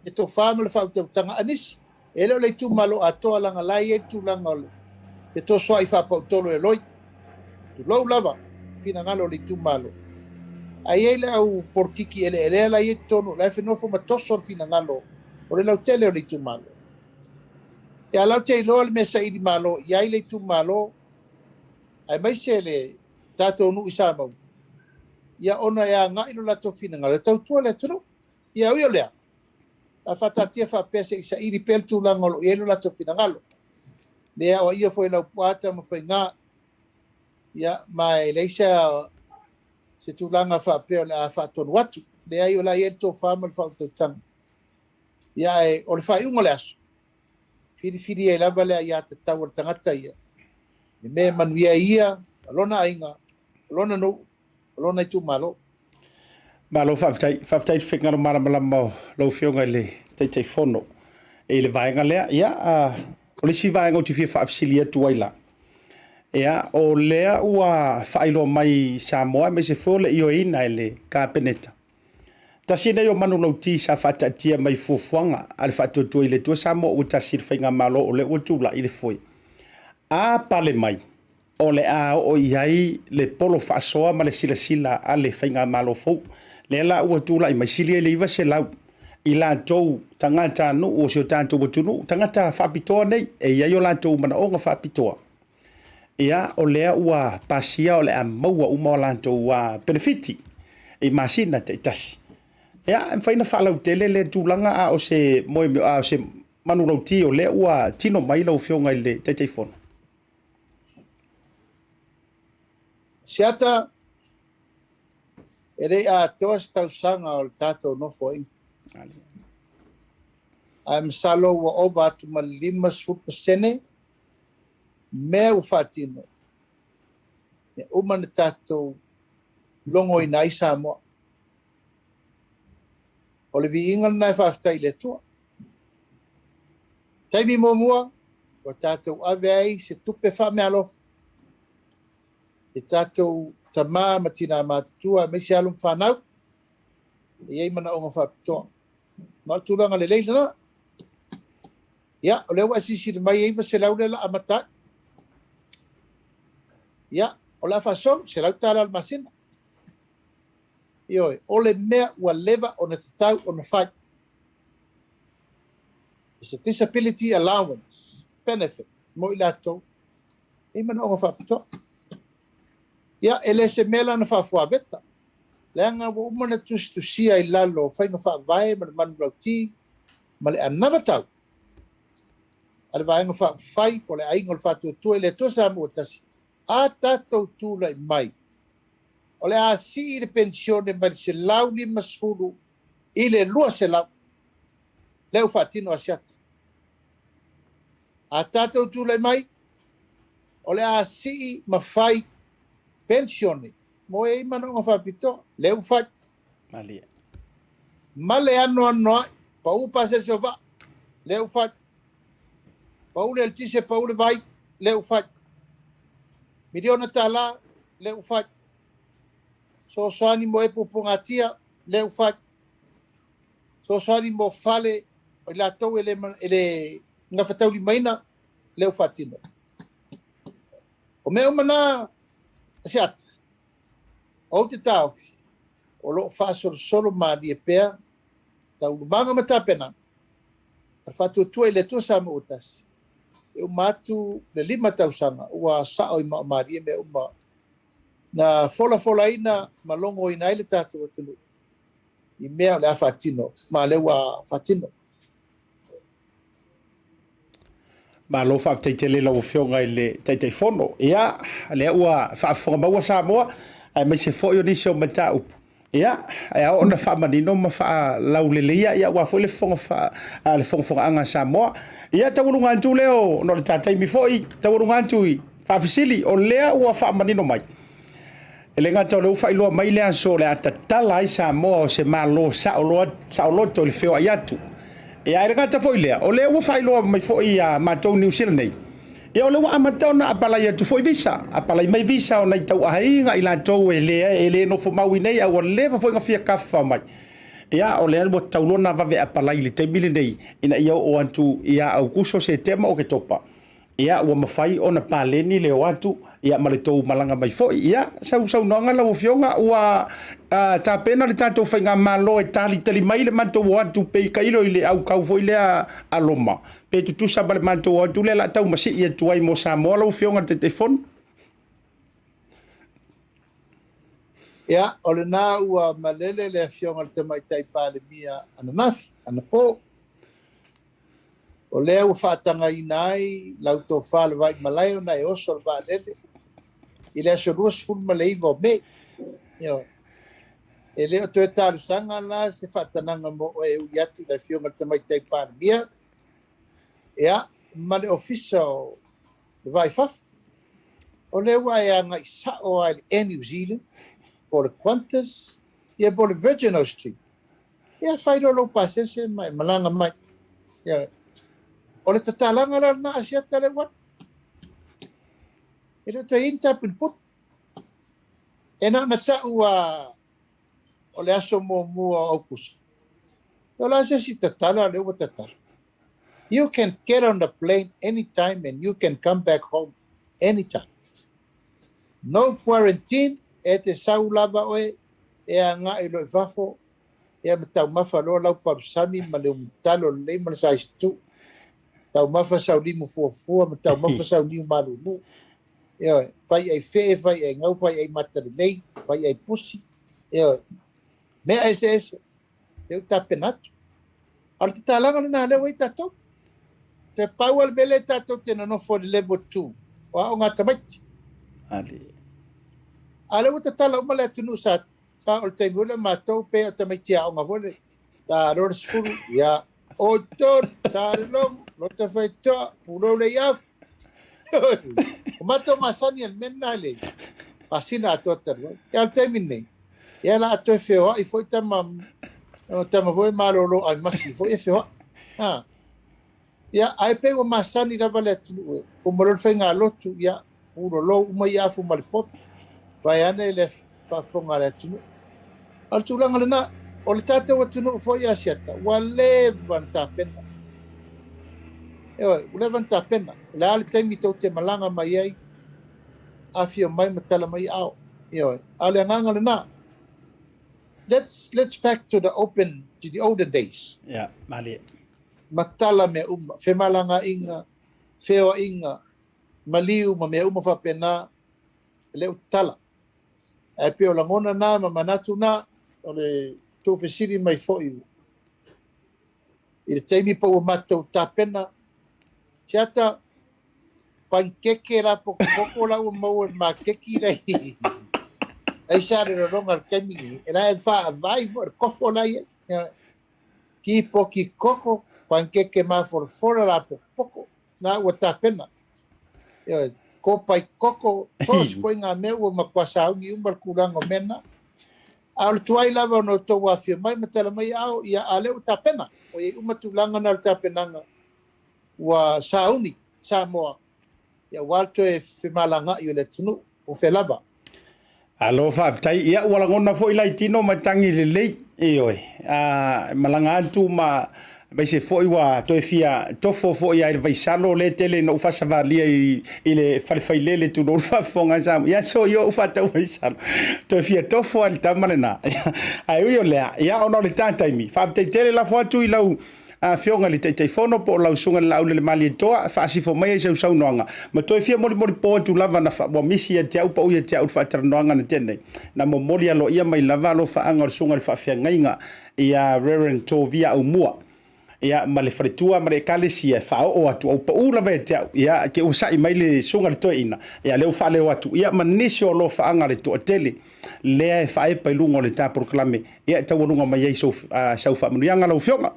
E to whaama le whau tau tanga anis. E le tu malo a toa langa lai e tu langa le. E to soa i whapau tolo e loi. Tu lau lava. Fina ngalo le tu malo. Ai ele au portiki ele la i tonu. La whenofo matoso fina ngalo. O le lau tele o le tu malo. E alau te iloa le mesa iri malo. Iai le tu malo. Ai mai se le tato nu isa mau. Ia ona e a ngai lo lato fina ngalo. Tau tua le tunu. Ia uio lea. A whatatia whapese isa iri pel tu langolo. Ia lo lato fina ngalo. Lea o ia foi lau puata ma foi ngā. Ia mai leisa se tu langa whapeo le a whatonu watu. Lea i o la i to whamal whautau tanga. ia e o le whaiunga le aso. Whiri e lava lea ia te tau tangata ia. Ni me manuia ia, alona ainga, alona no, alona i tu malo. Malo whaftai whengaro malamalama lau whionga le tai whono. E le vaenga lea, ia, o le si vaenga o te whia whaafisilia tuaila. Ia, o lea ua whailo mai Samoa, me se fole i o ina e le ka peneta. Tasina yo manu lau ti sa whatatia mai fufuanga, ale whatuatua i le tua Samoa ua tasir whainga malo o le ua tula i le foi. A pale mai, o le a o iai le polo whaasoa ma le sila a le whainga malo fau. Le la ua tula i mai silia le iwa se lau. I la tou tangata anu o se o tātou watunu, tangata whapitoa nei, e iai o la tou mana o nga whapitoa. Ia o lea ua pasia o le a maua uma o la tou benefiti, e masina te itasi. Ia, em whaina whalau tele le tūlanga a o se moe a o se manu lau ti o lea ua tino mai lau whionga i le teitei whono. Siata, e rei a toas tau sanga o le tātou no foi. Am salo wa oba atu ma 5% mea u whatino. E umana tātou longo i nai Samoa. O le vi ingal nai whaftai le tua. Taimi mua, o tātou ave ai se tupe wha mea lof. E tātou tamā matina mātutua me se alum whanau. E ei mana o ngā whapitoa. Marturanga le leila na. Ia, o leo asisi le mai eiva se lau lela amata. Ia, o la fasong se lau tala al masina. Ioi, o le mea ua leva o na tatau o na whai. It's a disability allowance benefit. Mo i lato. Ei mana o ngā whapitoa. Ia, ele se mela na whafua beta. Leanga wa umana tusia i lalo, whainga whaavai, ma le manu lau ti, ma le anava tau. Ale vaenga whaafai, ko le ainga le whatuatua i le tosa mo tasi. A tātou tūla i mai. O le a si i le pensione mai se lau 5 i le lua se lau. Leu whaatino a siata. A tātou tūla i mai, o le a si i mawhai pensione. Mo e mana ngā whapito, leu whai. Malia. Male ano ai, pa upa se se va, leu whai. Pa ule el tise, pa ule vai, leu whai. Miliona tala, leu whai. So soani mo e pupungatia, leu whai. So soani mo fale, o la tau ele ngā whatauli maina, leu whatino. O mea umana, siata. O te tauwhi, o lo whaasoro solo maari e pēr, tau lumanga matapena, a whatuatua i le tua sama utasi. E umatu le 5 tausanga, ua sao i maari e mea uma. Na fola ina, malongo ina ile tātou atulu. I mea le a whatino, ma le ua whatino. Ma lo whaafteitele lau whionga i le teitei whono. Ia, lea ua whaafonga maua Samoa, ai mai se foi o nisi o mata upu. Ia, ai o na whaamanino ma wha laulelea, ia ua foi le fonga anga Samoa. Ia taurunga antu leo, no le tātai mi foi, taurunga antu i whaafisili, o lea ua whaamanino mai. E le ngata o leu whailoa mai lea so le atatala ai Samoa o se malo saoloto le whio ai atu. Ia e le ngata foi lea, o lea ua whailoa mai foi a mātou New Zealand nei. Ia o lewa amatau na apalai atu foi visa. Apalai mai visa o nei tau ahainga i lantou e le no fo maui nei a o lewa foi ngafia kafa mai. Ia o lea mo taulona vave apalai le temile nei ina ia o antu ia au kuso se tema o ke topa. Ia ua mawhai o na paleni le o atu ia ma le tou malanga mai foi. Ia sau noanga la ufionga ua ta pena le tātou whainga malo e tali mai le mantou o atu pe kailo i le au kau foi lea aloma. Pe tutu saba le mantou o atu le la tau masi ia tuai mo Samoa la ufionga te telefon. Ia, o le nā ua malele le fionga le te mai tai pāle mia ananafi, anapo. O lea ua whaatanga i nai, lau tō whāle vai malai o nai oso le vālele. I lea so ruas fulu malei vo me. Ia, E leo toe talusanga la se whatananga mo e ui atu dai whionga tamai tei pārmia. Ea, ma le official vai whaf. O le ua e anga i sao ai e New Zealand, po le Qantas, ia po le Virgin Australia. Ia whai lolo pasese mai, malanga mai. Ia, o le tatalanga la na asiata le wat. E le te inta put. E na tau o le aso mua au kusa. O la se si tatala le ua tatala. You can get on the plane anytime and you can come back home anytime. No quarantine, e te sau lava oe, e a ngā i loi whafo, e a matau mawha loa lau parusami, ma leo mtalo lei ma le saistu. Tau mawha sau limu fuafua, ma tau mawha sau limu malulu. E oi, whai ai whee, whai ai ngau, whai ai matari nei, whai ai pusi. E oi, mea ese, leo tapenatu. Al te tālanga na leo ei tatou. Te pau al bele tatou te nanofo le level 2. O a o ngā tamaiti. Ali. Ale o te tala umale atunu sa o te mula mātou pe o tamaiti a o ngā vole. Tā rora sifuru, ia o tōr, tā long, lo te whaitoa, puro le iaf. O mātou masani al mena le. Pasina ato taru. Ia al teimin nei. Ia la ato e whioa, i foi tama voi maroro ai masi, foi e whioa. Ia, ai pe o masani lava le atunu. O marol whainga lotu, ia, puro lo, uma ia afu maripopi. Vai ane le whafonga le atunu. Al tūranga le nā, o le tātou atunu foi a siata, wa le vanta pena. Ewa, le vanta pena. Le ali taimi tau te malanga mai ai, afia mai matala mai au. Ewa, ale anganga le nā. Let's back to the olden days. Yeah, mali. Matala me whemalanga inga, whewa inga, maliu ma me whapena, leo tala. E pio langona nā, ma manatu nā, o le tō whesiri mai fōi. I le teimi pau o mātou tāpena, siata, pankeke la poko la o mau ma keki rei. Ai sare ro ronga kemi, e la e wha vai for kofo la ia. Ki poki koko, pankeke ma for fora la poko, na ua tāpena. Ko pai koko, tos koe ngā mea ua makwasa au ni umar kuranga mena. Al tuai lava no tō wafia mai matala mai au, ia ale o tāpena. O ia umatulanga na tāpenanga ua sauni, Samoa. Ia walto e whimalanga i o le tunu, o whelaba. Alo whaafitai, ia ua langona fo ilai tino matangi le lei, e oi. Malanga atu ma se fo iwa toi fia tofo fo ia il vaisalo le tele no fa valia i le falfaile le tu no fa fonga jam ia so yo fa tau vaisalo toi fia tofo al tamalena ai yo le ia ono le tanta mi fa te tele la fo tu i lau fionga li te fono po lau sunga Laaulialemalietoa fa si fo mai se usau noanga ma toi fia mori po tu lava na fa bo misi te au pa u te au fa tar noanga na tene na mo mori alo ia mai lava lo fa anga sunga fa fia ngainga ia Reverend to via au mua ia ma le fretua ma le kalesia fa o atu au pa u lava te ia ke usai mai le sunga le toina ia le fa le atu ia ma nisi o lo fa anga le to tele le fa e pa lungo le ta proclame ia ta wonunga mai so sau fa mnuanga lo fionga.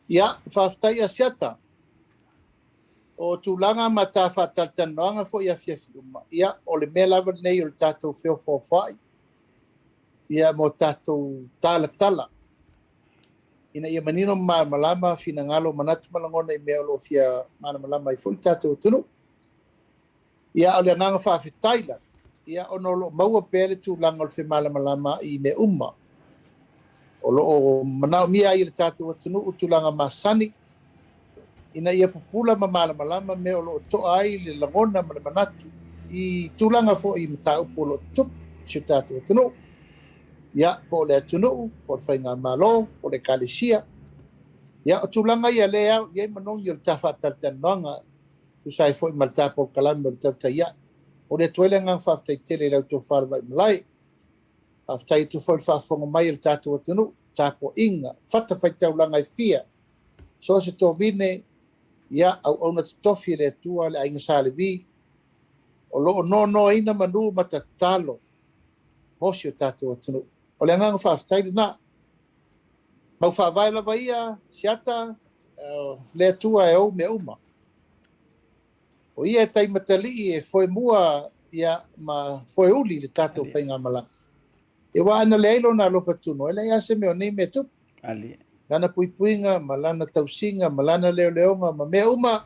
Ia, whaftai a siata. O tūlanga ma tā whatatanoanga fo ia whiawhiuma. Ia, o le mea lawa nei o le tātou whiawhawhai. Ia, mo tātou tala. Ina ia manino malama fina ngalo manatu malangona i mea lo fia mana malama i fuli tātou tunu. Ia, o le nganga whawhitai la. Ia, ono lo maua pēle tūlanga o le whi malama i me umma. O loo manau mia i le tātou atunu utulanga masani. Ina ia pupula ma malama me o loo toa ai le langona ma le manatu. I tūlanga fo i mta upo lo tup si tātou atunu. Ia po le atunu, po le whainga malo, po le kalesia. Ia o tūlanga ia le au, ia manong i o le tawhatatanoanga. Tusai fo i malta po kalami o le tautai ia. O le tuele ngang whaftai tele lau tō wharwai malai. Aftai tu foi whafonga mai o tātou atunu, tāpo inga, whatawhaitau langa i fia. So se tō vine, ia au na tofi le tua le ainga sale vi, o loo no ina manu mata talo. mosi o tātou atunu. O le anganga whaafetai na. Mau whaavai la ia, siata, le atua e au me uma. O ia e taimatali e foi mua ia ma foi uli le tātou whainga malanga. E wa ana le ailo na alofa tuno, ele ia se me o nei me tup. Ali. Lana puipuinga, malana tausinga, malana leoleonga, ma me uma,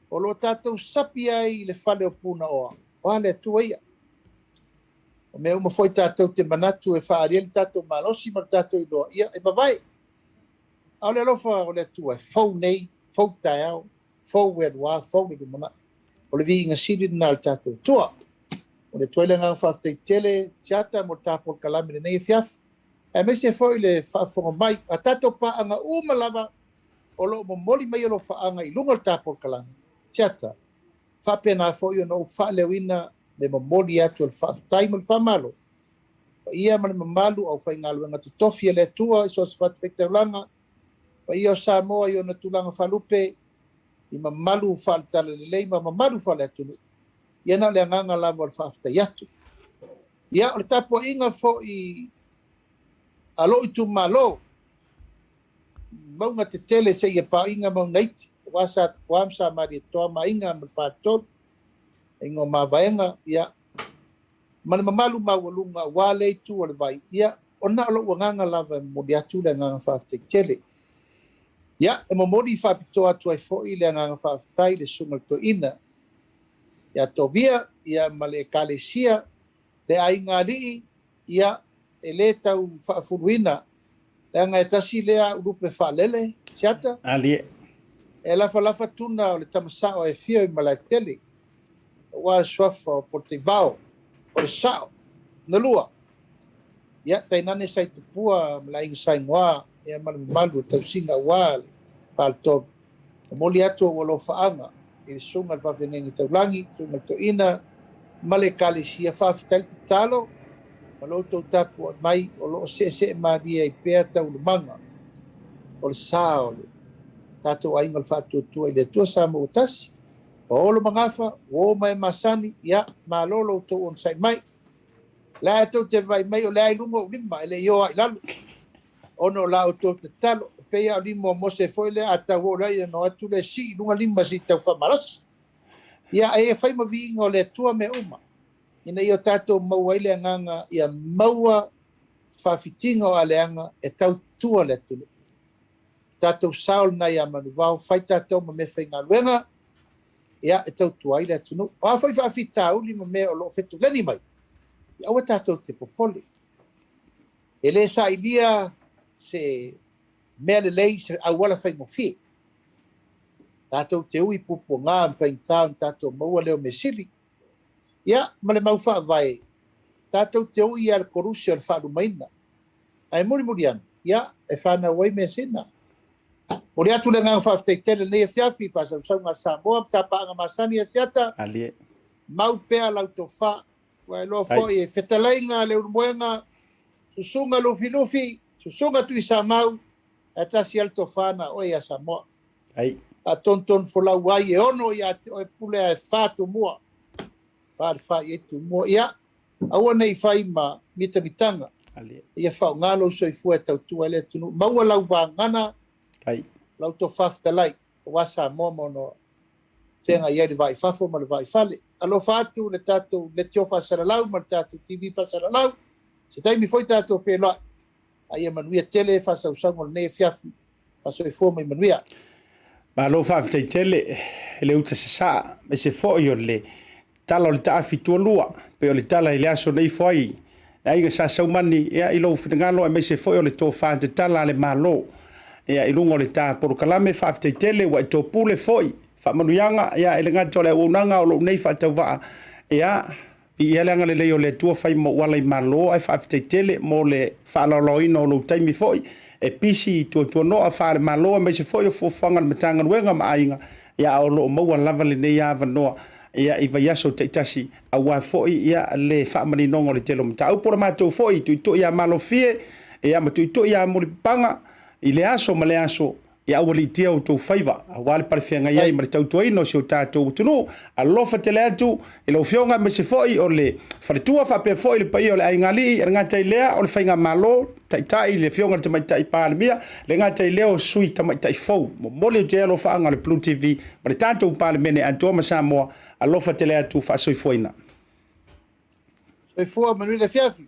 o lo tātou sapi ai le whale o puna oa. O ale atua ia. O me uma foi tātou te manatu e whaariel tātou malosi ma tātou iloa. Ia, e mawai. Au le alofa o le atua, fau nei, fau taiao, fau wedwa, fau le dumana. O le vi inga siri na le tātou tua. O le toile ngang whaaftai tele, tiata mo tāpol kalami le nei fiaf. E me se foi le whaafonga mai, a tātou pa anga umalava, o lo mo moli mai o lo whaanga i lunga le tāpol kalami. Tiata, whapena foi o no whaalewina le mo moli atu le whaaftai mo le whamalo. Ia ma le mamalu au whaingalu anga te tofi le tua, iso se patu whektaulanga. Ia o Samoa i o na tulanga whalupe, i mamalu whaalitala le lei, ma mamalu whaale atunu. Ia na le anganga lava o le whaaftai atu. Ia o le tapo inga fo i alo i tu malo. Maunga te tele se ia pa inga mau neiti. Wasa wamsa marietoa ma inga ma whaatol. Ingo ma vaenga. Ia. Mana mamalu mawalunga wale tu o le vai. Ia. O na alo wanganga lava mo di atu le anganga whaaftai tele. Ia. E mo mori whaapitoa atu ai fo i le anganga whaaftai le sungal to ina. Ia tovia. Ia ma le kalesia. Le ainga lii. Ia. E le tau whaafuruina, e anga e tasi lea urupe whaalele, siata. Ali. E lafa tuna o le tamasao e fio i malaitele, wa swafa o Polataivao, o le sao, na lua. Ia, tainane sai tupua, mla inga sai ngoa, e malu tau singa wale, whaaltob. O moli atu o lo whaanga, e le sunga le whawhengengi taulangi, sunga to ina, male kale sia whaafital te talo, ma lo tau tapu mai o lo se maria i pea tau le manga o le sa o le tatou ainga le whaatuatua i le tua sa mo utasi o lo mangafa o mai masani ia ma lolo tau on sai mai la tau te vai mai o le ai lungo lima ele io ai lalu ono la o tau te talo pea o limo mo se foi le ata o lai no atu le si lunga lima si tau whamaras ia e fai ma vinga o le tua me uma ina i o tātou maua i le anganga ia maua whawhitinga o aleanga e tau tua le tulu. Tātou saol na ia manuwao, whai tātou ma me whai ngā luenga, ia e tau tua i le tunu. O a whai whawhitau li ma me o lo whetu leni mai. Ia aua tātou te popole. E le sa ilia se mea le lei se awala whai ngofi. Tātou te ui pupo ngā mwhai ngāu tātou maua leo me sili. Ia, ma le mau whaavai. Tātou te ui ar korusi ar whaadu maina. Ai muri anu. Ia, e whana wai mea sena. Mori atu le ngang whaaftai tele nei e fiafi, whaasau sau ngā Samoa, tapa anga masani a siata. Ali. Mau pea lau to wha. Wai loa foi e whetalai ngā leo moenga. Susunga lufi, susunga tu i Samau. E tasi al to whana oi a Samoa. Ai. A ton folau wai e ono i a pule a whātu mua. Wha i etu mua. Ia, aua nei whai ma mitanga. Ia whao ngalo so i fua e tau tua ele tunu. Maua lau wāngana. Ai. Lau to whaftalai. Wasa momo no whenga ieri vai whafo ma le vai whale. Alo whātu le tātou le tio whasaralau ma le tātou TV whasaralau. Se taimi foi tātou wheloa. Aia manuia tele whasau sango le nei fiafi. Paso e fua mai manuia. Ma lo whaafitai tele le uta se saa. Me se fo i o le tala o le taafi tua lua, pe o le tala i le aso nei foi. Na inga sa saumani, ia i lo whingalo e me se foi o le tō whaante tala le malo. Ia i lungo le tā porokalame whaafitai tele, wa i tō pule foi. Whaamanuianga, ia i le ngati o le unanga o lo nei whaatau waa. Ia, i ialeanga le leo le tua whai mo wala i malo, ai whaafitai tele, mo le whaalaloina o lo taimi foi. E pisi i tua noa whaare malo, e me se foi o fōwhanga le matanga nuenga ma ainga. Ia o lo maua lava le nei ava noa. Ia i vai aso te itasi a wā foi ia le whaamani nongo le telo mta. Au pora mātou foi, tu ia malo fie, ia ma tu ia mori panga, i le aso ma le aso, ia ua liitia outou faiva auā le palefeagai ai ma le tautuaina o se o tatou tunu alofa tele atu i lou fioga ma se foʻi o le faletua faapea foʻi le paia o le aigalii e le gatai lea o le faiga malo taʻitaʻi le fioga le tamaitaʻi palemia le gatai lea o sui tamaitaʻi fou momoli o te alofaaga o le Blue TV ma le tatou palemene atoa ma Samoa alofa tele atu faasoifuaina soifua manui le fiafi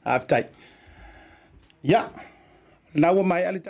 aftai ia na ua mai ale